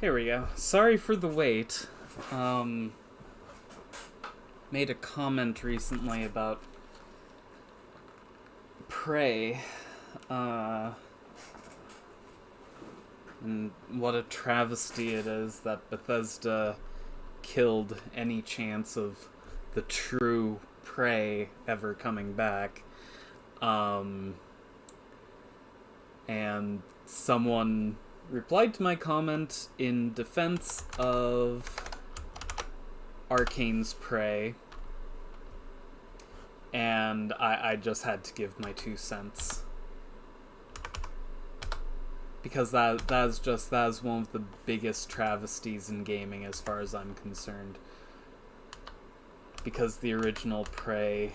Here we go. Sorry for the wait. Made a comment recently about Prey, and what a travesty it is that Bethesda killed any chance of the true Prey ever coming back. And someone replied to my comment in defense of Arcane's Prey, and I just had to give my 2 cents. Because that is one of the biggest travesties in gaming as far as I'm concerned. Because the original Prey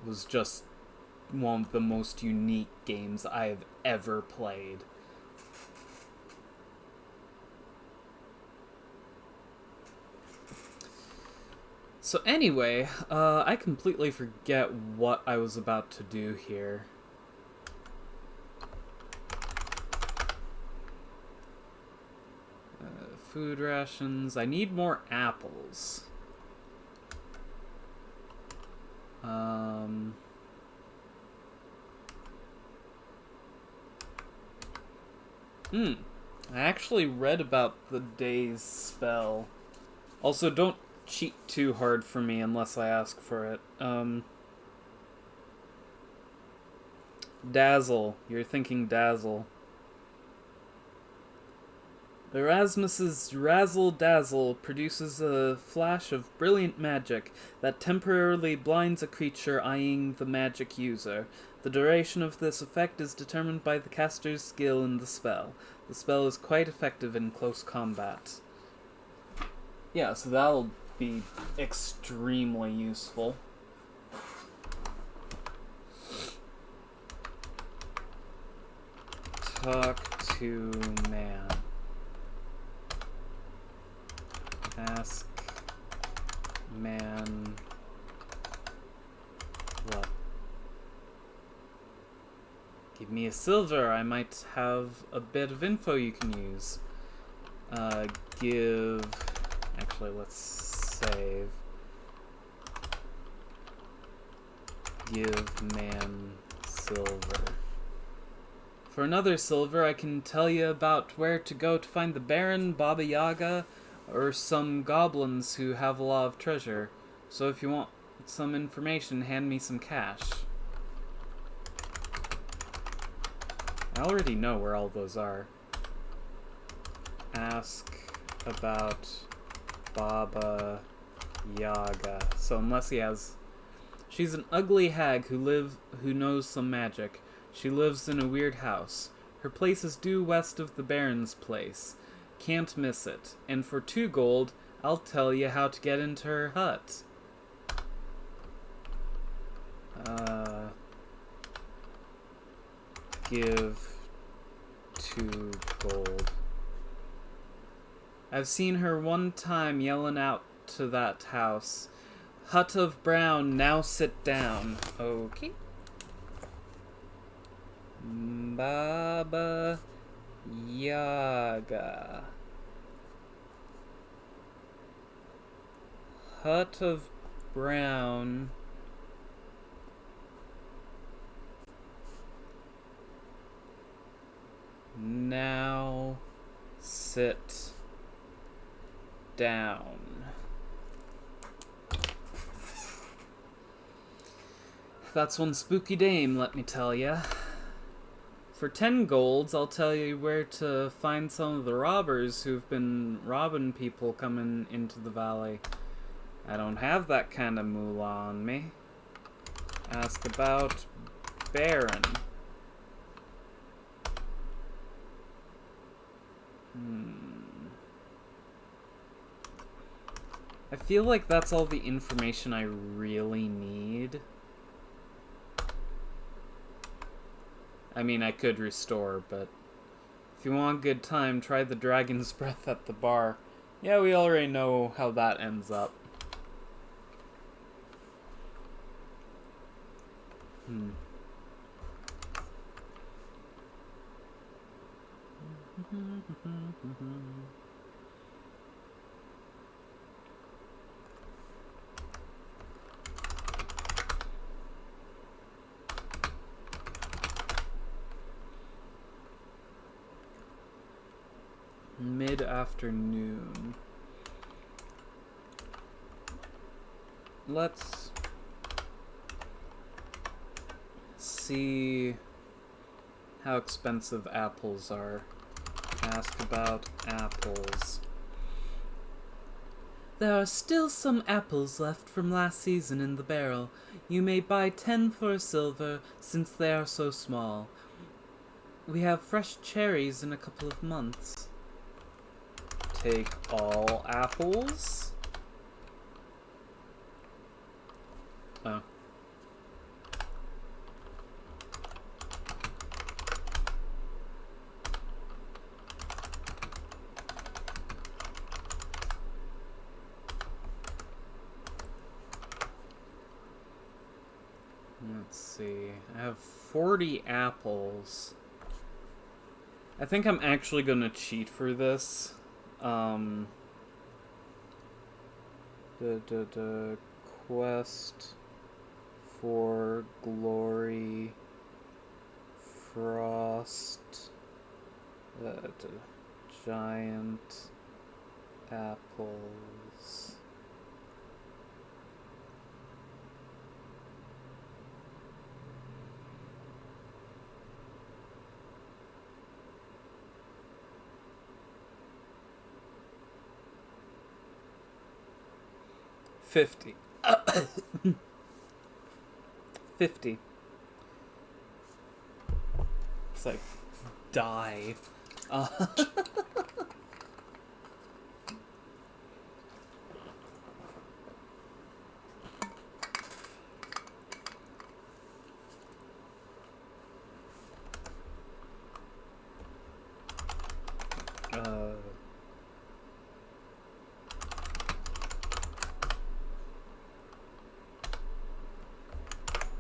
was just one of the most unique games I have ever played. So anyway, I completely forget what I was about to do here. Food rations. I need more apples. I actually read about the day's spell. Also, don't cheat too hard for me unless I ask for it. Dazzle. You're thinking Dazzle. Erasmus's Razzle Dazzle produces a flash of brilliant magic that temporarily blinds a creature eyeing the magic user. The duration of this effect is determined by the caster's skill in the spell. The spell is quite effective in close combat. Yeah, so that'll be extremely useful. Talk to man. Ask man what? Give me a silver. I might have a bit of info you can use. Actually, let's save. Give man silver. For another silver, I can tell you about where to go to find the Baron, Baba Yaga, or some goblins who have a lot of treasure. So if you want some information, hand me some cash. I already know where all those are. Ask about Baba Yaga. So unless he has... She's an ugly hag who knows some magic. She lives in a weird house. Her place is due west of the Baron's place. Can't miss it. And for 2 gold, I'll tell you how to get into her hut. Give 2 gold. I've seen her one time yelling out to that house. Hut of Brown, now sit down. Okay. Baba Yaga. Hut of Brown. Now sit down. That's one spooky dame, let me tell ya. For 10 golds, I'll tell you where to find some of the robbers who've been robbing people coming into the valley. I don't have that kind of moolah on me. Ask about Baron. I feel like that's all the information I really need. I mean, I could restore, but if you want a good time, try the Dragon's Breath at the bar. Yeah, we already know how that ends up. Mid-afternoon. Let's see how expensive apples are. Ask about apples. There are still some apples left from last season in the barrel. You may buy 10 for a silver, since they are so small. We have fresh cherries in a couple of months. Take all apples? Oh. Let's see. I have 40 apples. I think I'm actually gonna cheat for this. The quest for glory, frost, giant apples. $50. 50. It's like, die.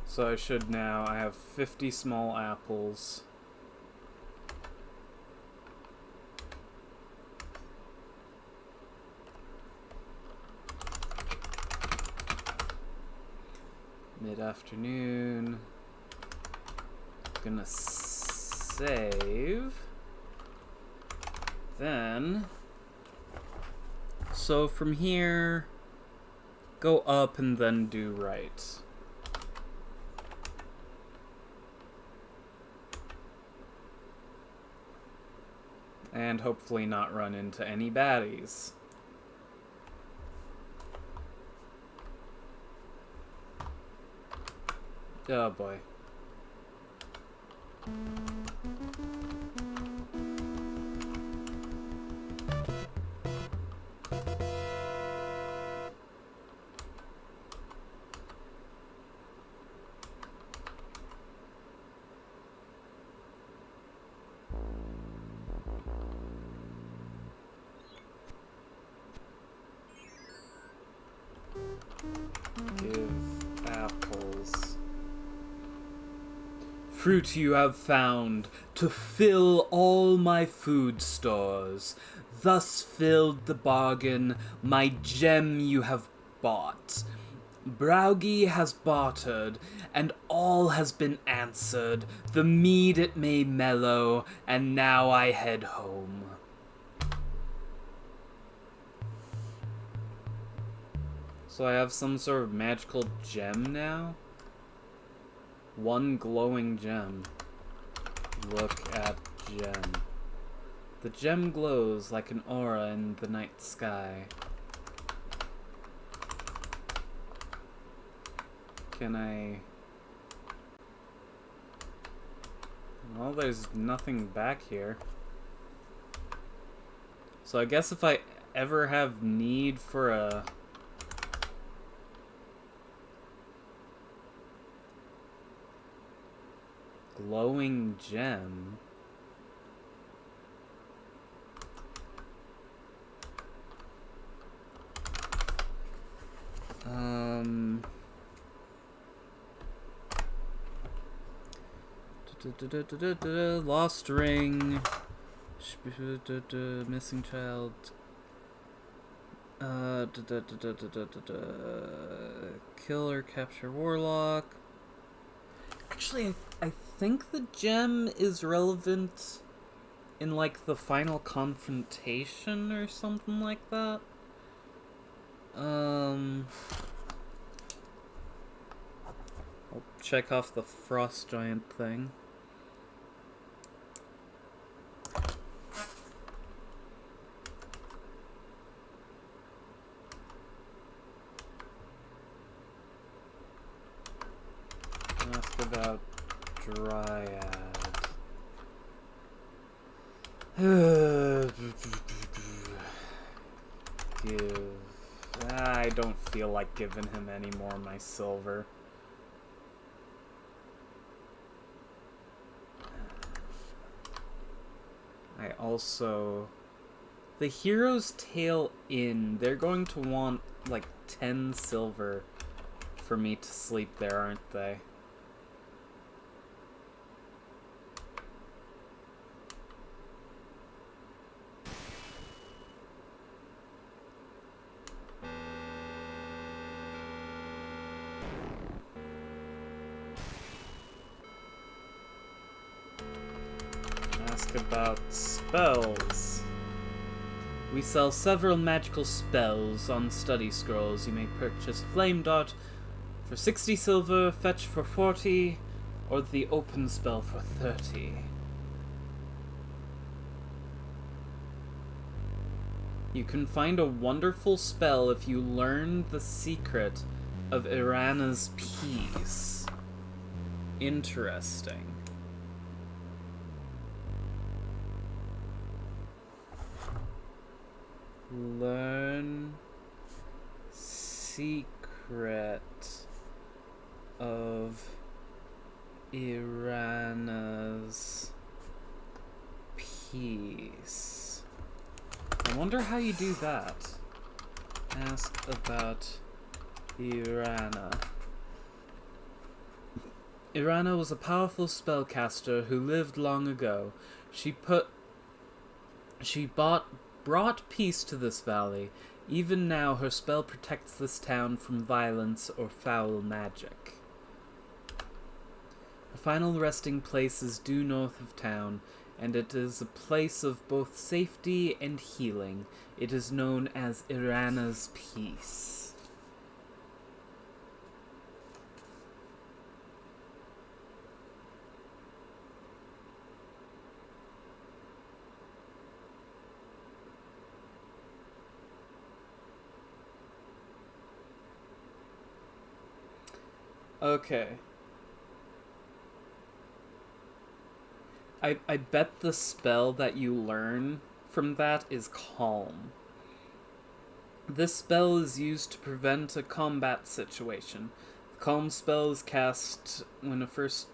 So I should now. I have 50 small apples. Mid-afternoon. Gonna save. Then. So from here, go up and then do right. And hopefully not run into any baddies. Oh boy. Give apples. Fruit you have found to fill all my food stores. Thus filled the bargain, my gem you have bought. Browgie has bartered, and all has been answered. The mead it may mellow, and now I head home. So I have some sort of magical gem now? One glowing gem. Look at gem. The gem glows like an aura in the night sky. Can I... Well, there's nothing back here. So I guess if I ever have need for a... glowing gem... Lost ring. Missing child. Kill or capture warlock. Actually, I think the gem is relevant in, like, the final confrontation or something like that. I'll check off the frost giant thing. Ask about Dryad. Give. I don't feel like giving him any more of my silver. I also... The Hero's Tale Inn, they're going to want, like, 10 silver for me to sleep there, aren't they? Ask about spells. We sell several magical spells on study scrolls. You may purchase Flame Dart for 60 silver, Fetch for 40, or the Open Spell for 30. You can find a wonderful spell if you learn the secret of Irana's Peace. Interesting. Learn secret of Irana's peace. I wonder how you do that. Ask about Irana. Irana was a powerful spellcaster who lived long ago. She brought peace to this valley. Even now, her spell protects this town from violence or foul magic. Her final resting place is due north of town, and it is a place of both safety and healing. It is known as Irana's Peace. Okay. I bet the spell that you learn from that is Calm. This spell is used to prevent a combat situation. The Calm spell is cast when first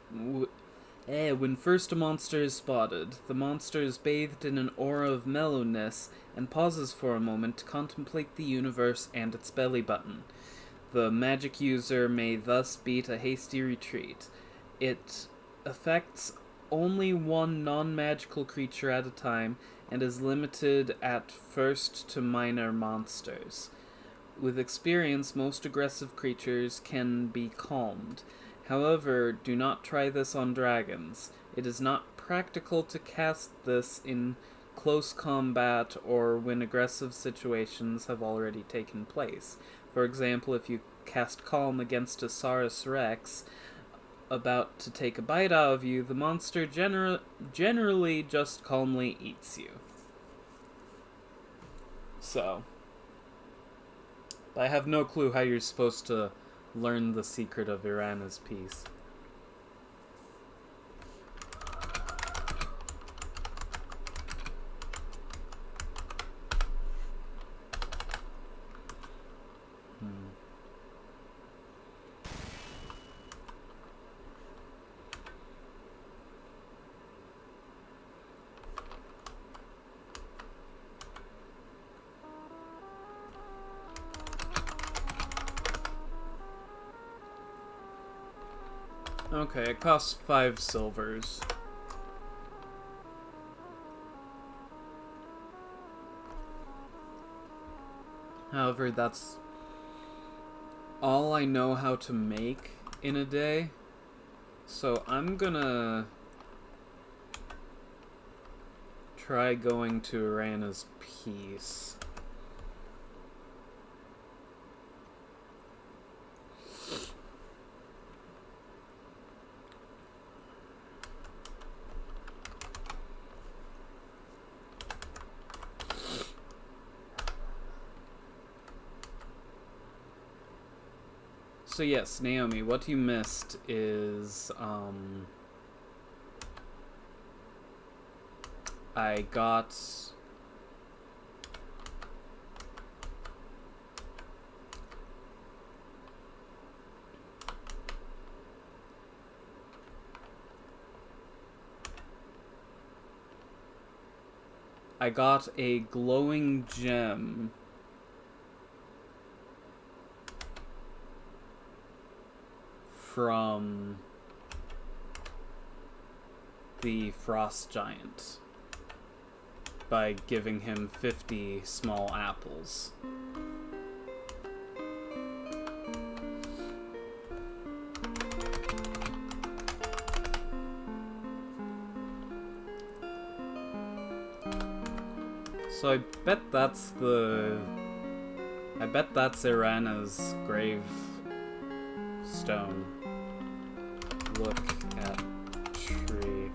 a monster is spotted. The monster is bathed in an aura of mellowness and pauses for a moment to contemplate the universe and its belly button. The magic user may thus beat a hasty retreat. It affects only one non-magical creature at a time and is limited at first to minor monsters. With experience, most aggressive creatures can be calmed. However, do not try this on dragons. It is not practical to cast this in close combat or when aggressive situations have already taken place. For example, if you cast Calm against a Saurus Rex about to take a bite out of you, the monster generally just calmly eats you. So, I have no clue how you're supposed to learn the secret of Irana's Peace. Okay, it costs 5 silvers. However, that's all I know how to make in a day. So I'm gonna try going to Irana's Peace. So yes, Naomi, what you missed is, I got a glowing gem from the Frost Giant by giving him 50 small apples. So I bet that's Irana's gravestone. Look at tree.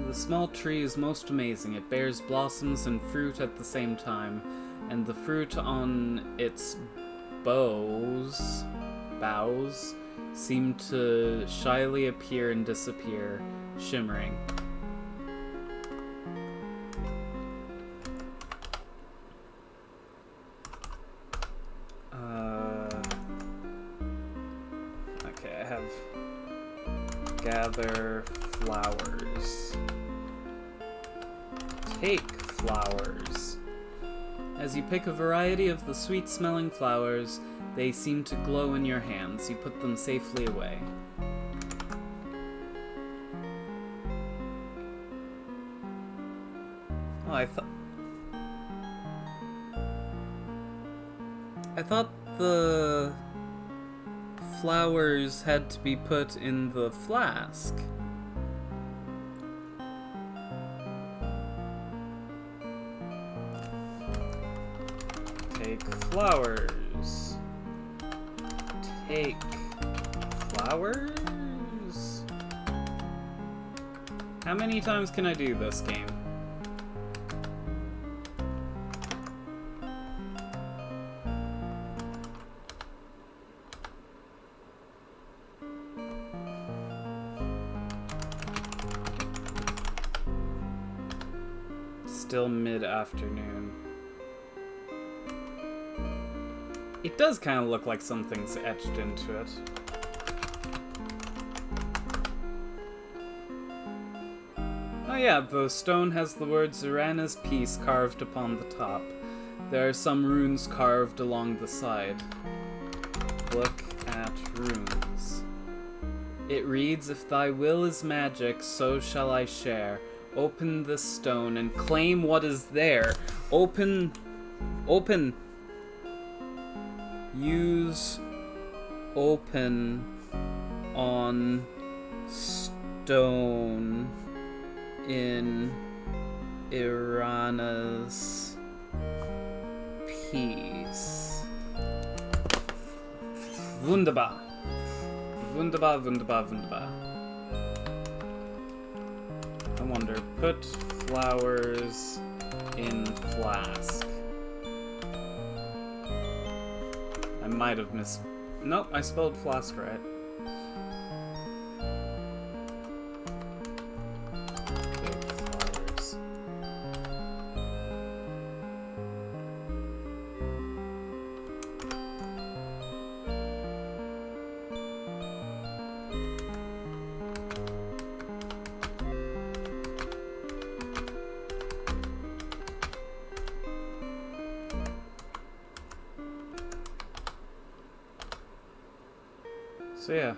The small tree is most amazing. It bears blossoms and fruit at the same time, and the fruit on its boughs seem to shyly appear and disappear, shimmering. Okay, I have gather flowers. Take flowers. As you pick a variety of the sweet-smelling flowers, they seem to glow in your hands. You put them safely away. Oh, I thought the flowers had to be put in the flask. Take flowers. Take flowers? How many times can I do this game? Still mid-afternoon. It does kind of look like something's etched into it. Oh yeah, the stone has the words Irana's Peace carved upon the top. There are some runes carved along the side. Look at runes. It reads, "If thy will is magic, so shall I share. Open this stone and claim what is there. Open. Use open on stone in Irana's Peace." Wunderbar. Wunderbar, wunderbar, wunderbar. I wonder, put flowers in flask. I might have missed... Nope, I spelled flask right. Big flowers. So yeah.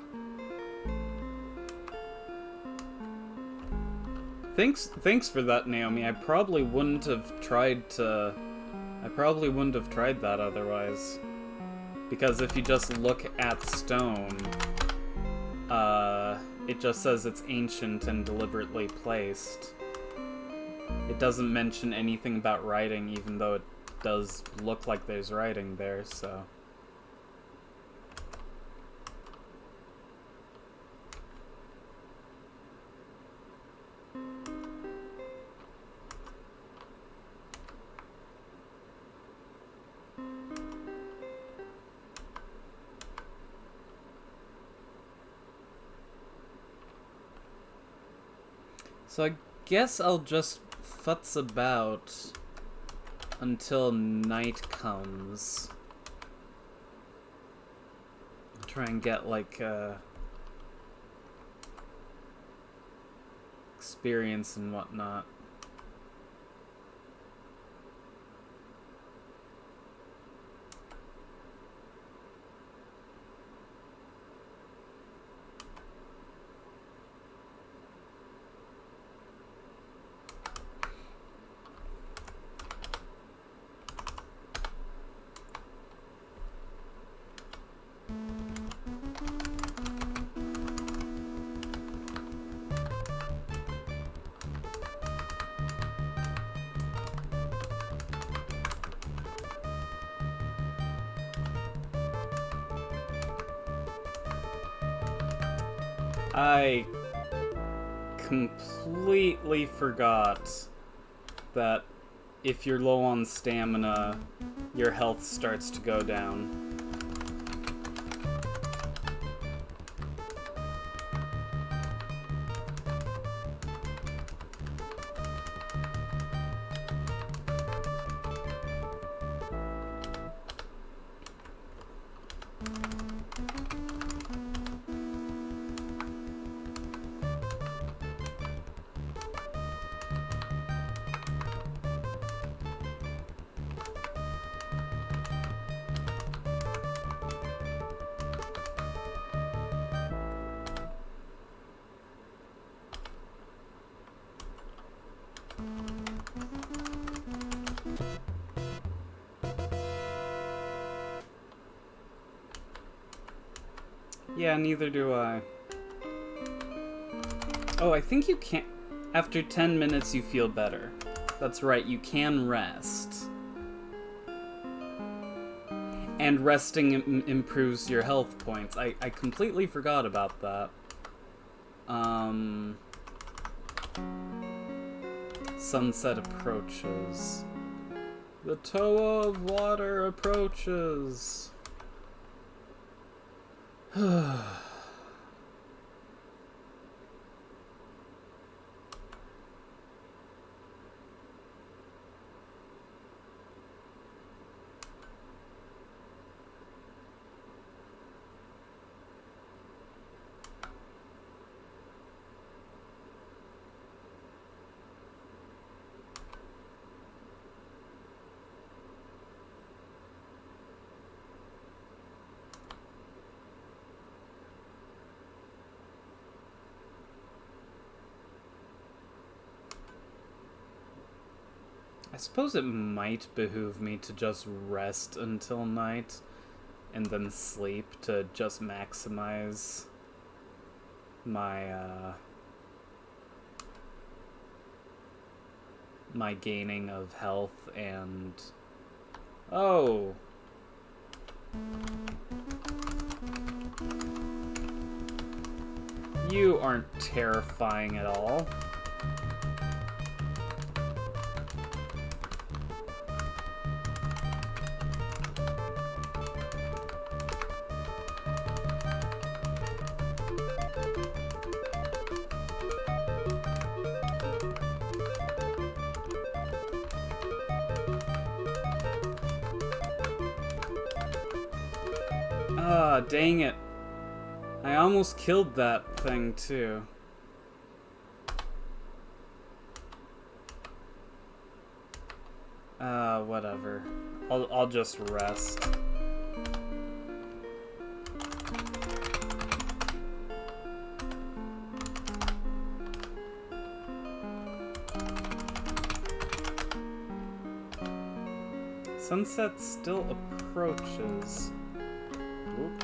Thanks for that, Naomi. I probably wouldn't have tried to I probably wouldn't have tried that otherwise. Because if you just look at stone, it just says it's ancient and deliberately placed. It doesn't mention anything about writing, even though it does look like there's writing there, so... So I guess I'll just futz about until night comes. I'll try and get, like, experience and whatnot. I completely forgot that if you're low on stamina, your health starts to go down. Yeah, neither do I. Oh, I think you can't... After 10 minutes you feel better. That's right, you can rest. And resting improves your health points. I completely forgot about that. Sunset approaches. The toe of water approaches. I suppose it might behoove me to just rest until night and then sleep to just maximize my my gaining of health and... Oh! You aren't terrifying at all. Ah, dang it. I almost killed that thing, too. Whatever. I'll just rest. Sunset still approaches. Oop.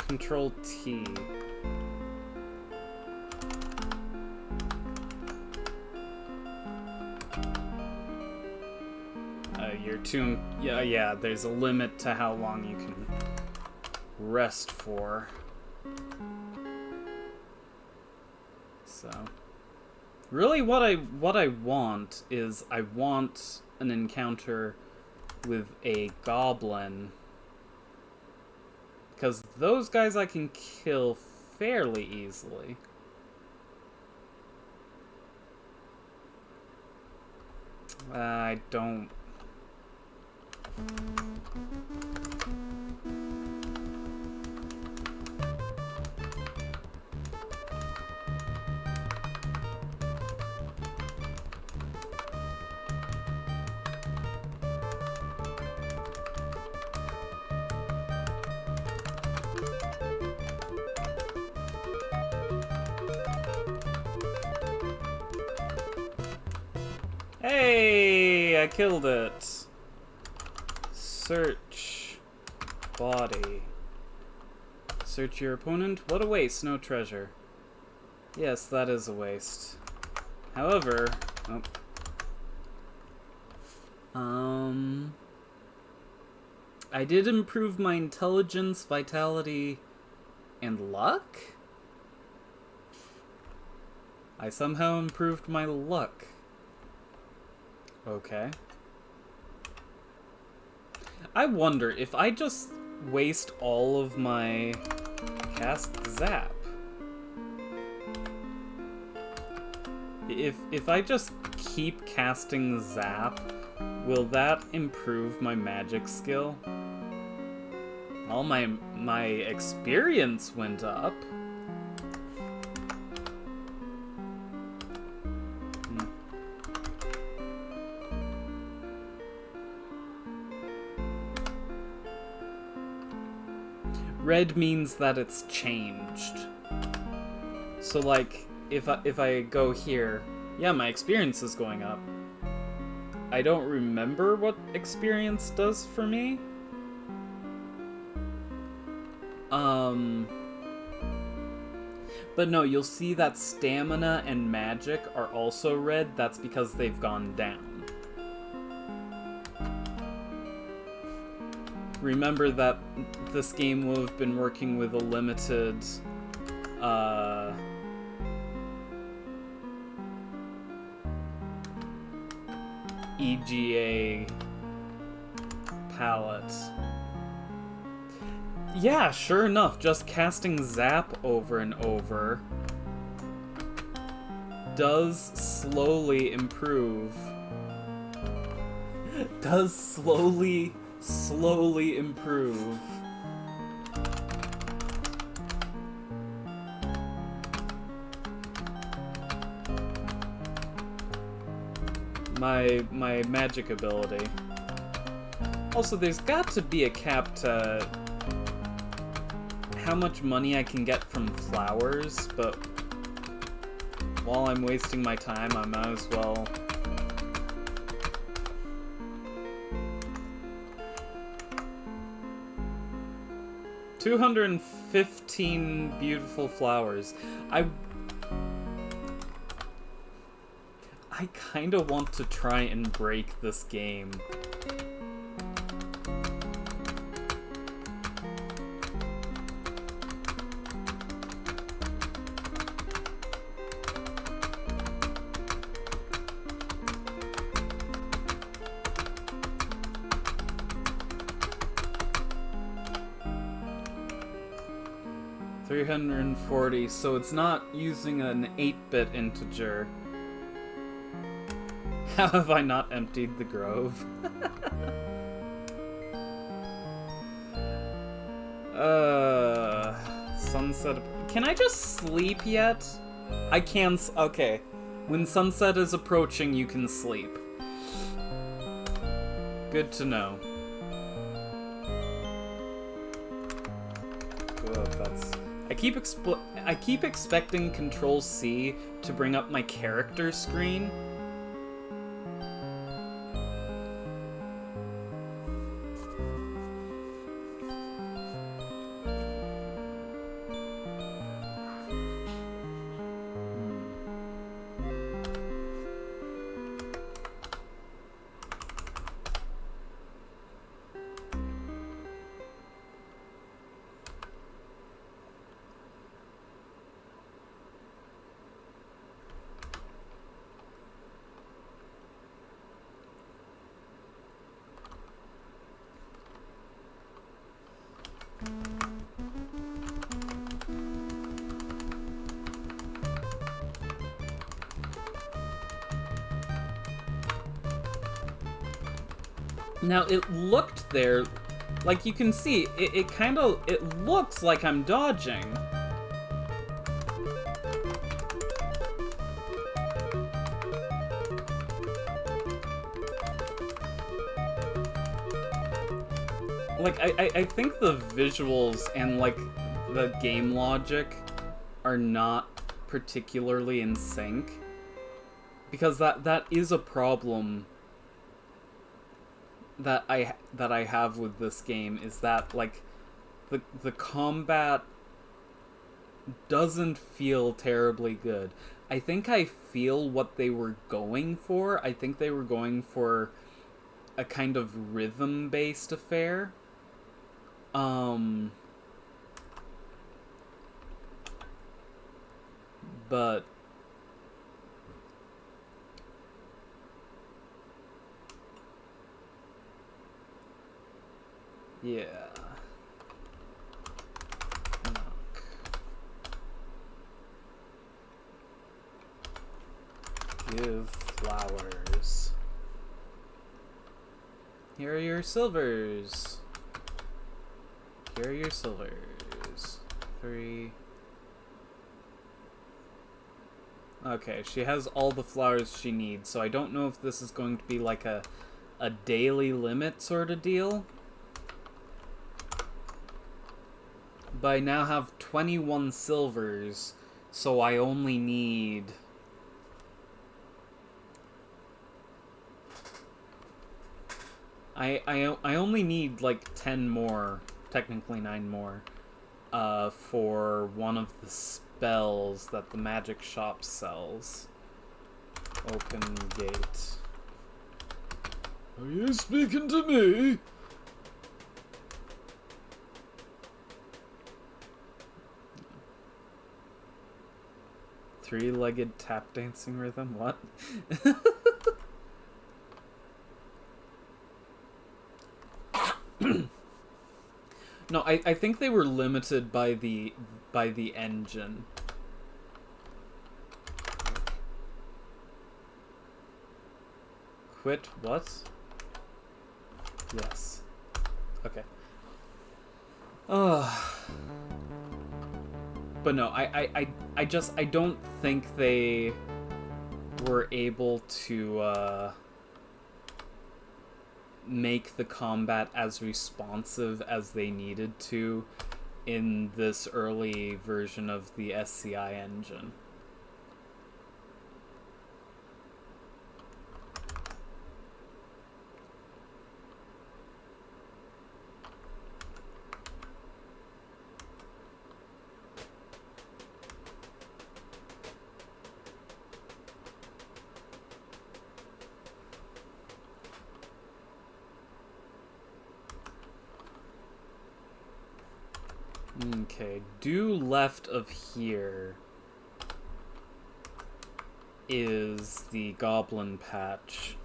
Control T. You're too... Yeah, there's a limit to how long you can rest for. So... Really what I want is I want an encounter with a goblin. Because those guys I can kill fairly easily. I don't... Hey! I killed it! Search. Body. Search your opponent? What a waste, no treasure. Yes, that is a waste. However... I did improve my intelligence, vitality, and luck? I somehow improved my luck. Okay. I wonder if I just waste all of my cast zap. If I just keep casting zap, will that improve my magic skill? All my experience went up. Red means that it's changed. So like, if I go here, yeah, my experience is going up. I don't remember what experience does for me. But no, you'll see that stamina and magic are also red. That's because they've gone down. Remember that this game will have been working with a limited, EGA palette. Yeah, sure enough, just casting Zap over and over does slowly improve. Does slowly improve. My magic ability. Also, there's got to be a cap to how much money I can get from flowers, but while I'm wasting my time, I might as well. $215 beautiful flowers. I kinda want to try and break this game. $340, so it's not using an 8-bit integer. How have I not emptied the grove? Sunset... Can I just sleep yet? I can... Okay. When sunset is approaching, you can sleep. Good to know. Oh, that's... I keep expecting Control C to bring up my character screen. Now, it looked there, like you can see, it looks like I'm dodging. Like, I think the visuals and, like, the game logic are not particularly in sync. Because that is a problem that I have with this game, is that, like, the combat doesn't feel terribly good. I think I feel what they were going for. I think they were going for a kind of rhythm-based affair. But yeah. Give flowers. Here are your silvers. Here are your silvers. 3. Okay, she has all the flowers she needs, so I don't know if this is going to be like a daily limit sort of deal. But I now have 21 silvers, so I only need... I only need like 10 more, technically 9 more, for one of the spells that the magic shop sells. Open gate. Are you speaking to me? Three-legged tap dancing rhythm? What? No, I think they were limited by the engine. Quit what? Yes. Okay. But no, I don't think they were able to make the combat as responsive as they needed to in this early version of the SCI engine. Okay, due left of here is the goblin patch.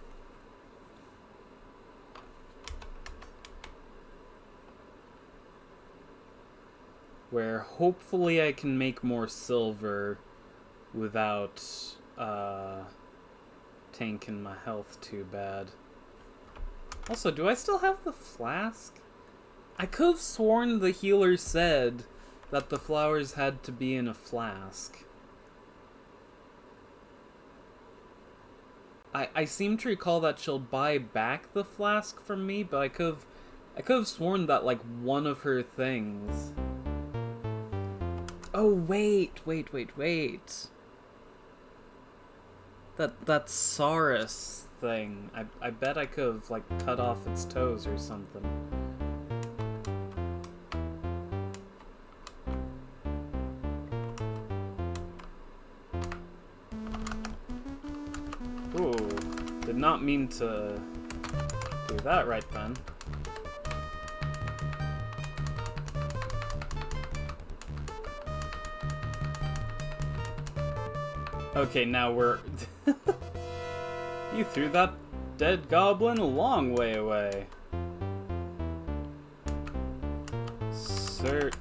Where hopefully I can make more silver without tanking my health too bad. Also, do I still have the flask? I could have sworn the healer said that the flowers had to be in a flask. I seem to recall that she'll buy back the flask from me, but I could have sworn that, like, one of her things Oh, wait. That Saurus thing. I bet I could have, like, cut off its toes or something. Ooh, did not mean to do that right then. Okay, now we're... You threw that dead goblin a long way away. Search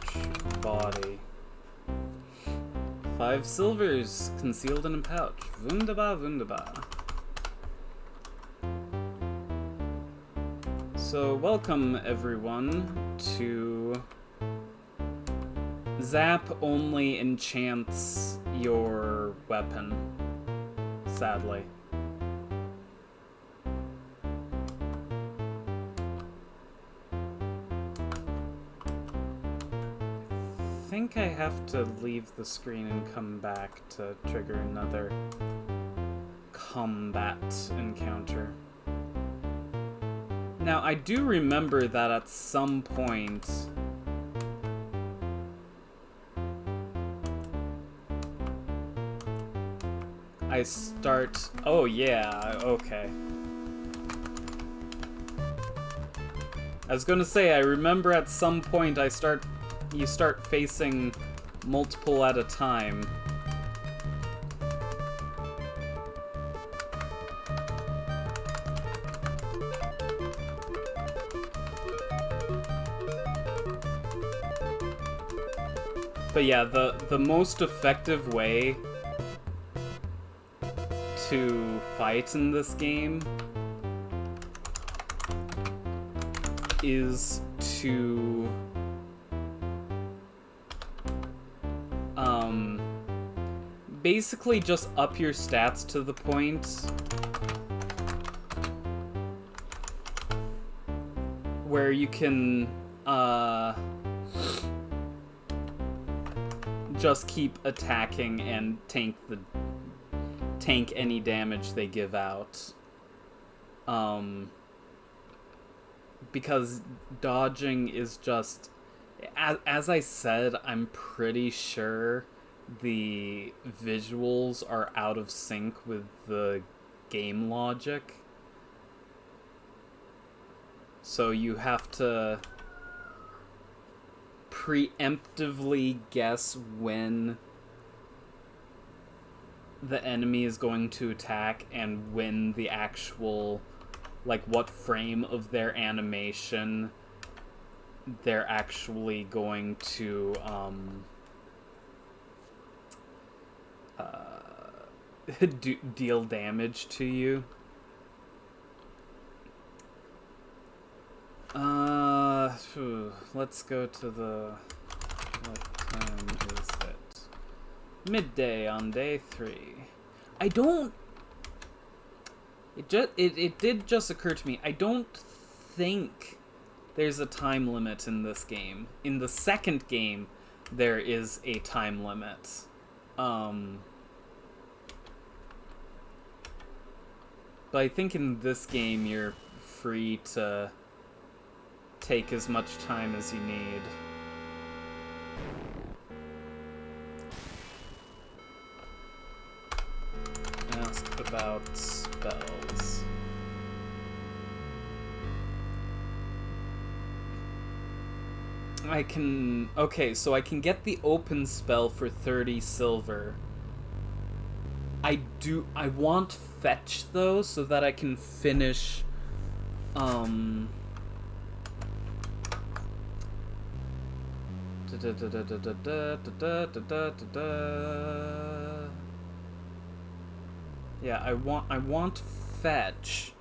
body. 5 silvers concealed in a pouch. Wunderbar, wunderbar. So, welcome everyone to... Zap only enchants your weapon, sadly. I think I have to leave the screen and come back to trigger another combat encounter. Now, I do remember that at some point... I start... Oh, yeah, okay. I was gonna say, I remember at some point you start facing multiple at a time. But yeah, the most effective way to fight in this game is to basically just up your stats to the point where you can just keep attacking and tank any damage they give out. Because dodging is just... As I said, I'm pretty sure the visuals are out of sync with the game logic. So you have to preemptively guess when the enemy is going to attack and when the actual, like, what frame of their animation they're actually going to deal damage to you. Let's go to the... What time is it? Midday on day 3. I don't... It did just occur to me, I don't think there's a time limit in this game. In the second game, there is a time limit. But I think in this game, you're free to take as much time as you need. Ask about spells. I can... Okay, so I can get the open spell for 30 silver. I want fetch, though, so that I can finish... Yeah, I want fetch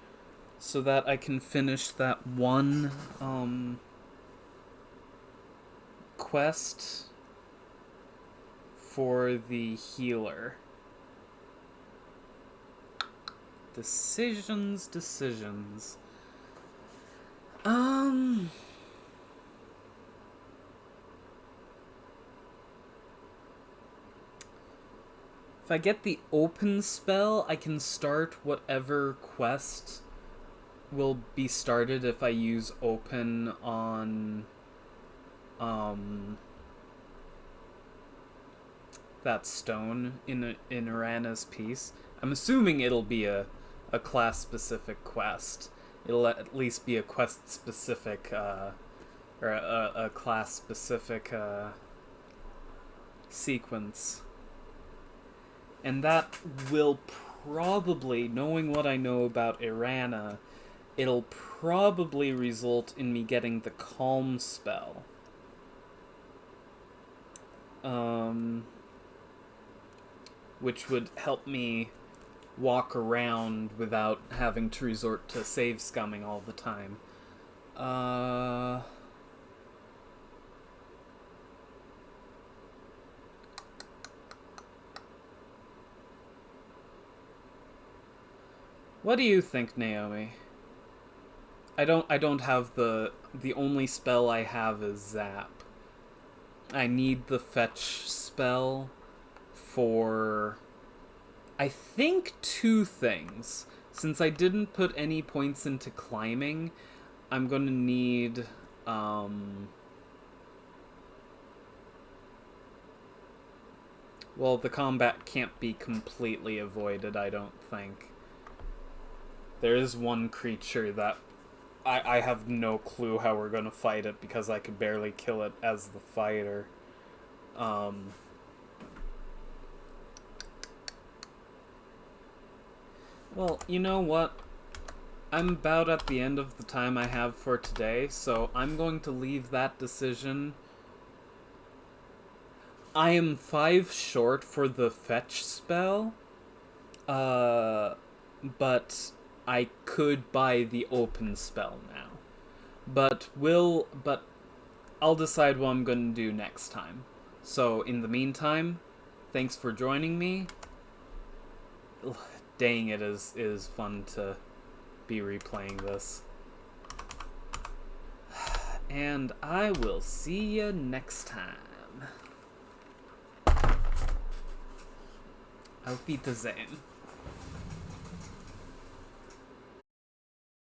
so that I can finish that one quest for the healer. Decisions. If I get the open spell, I can start whatever quest will be started if I use open on that stone in Irana's piece. I'm assuming it'll be a class specific quest. It'll at least be a quest specific or a class specific sequence. And that will probably, knowing what I know about Irana, it'll probably result in me getting the calm spell. Which would help me walk around without having to resort to save scumming all the time. What do you think, Naomi? I don't have the only spell I have is Zap. I need the fetch spell for I think 2 things. Since I didn't put any points into climbing, I'm gonna need well, the combat can't be completely avoided, I don't think. There is one creature that I have no clue how we're gonna fight it because I could barely kill it as the fighter. Well, you know what? I'm about at the end of the time I have for today, so I'm going to leave that decision. I am 5 short for the fetch spell, but I could buy the open spell now. But I'll decide what I'm gonna do next time. So in the meantime, thanks for joining me. Ugh, dang, it is fun to be replaying this. And I will see you next time. Auf Wiedersehen.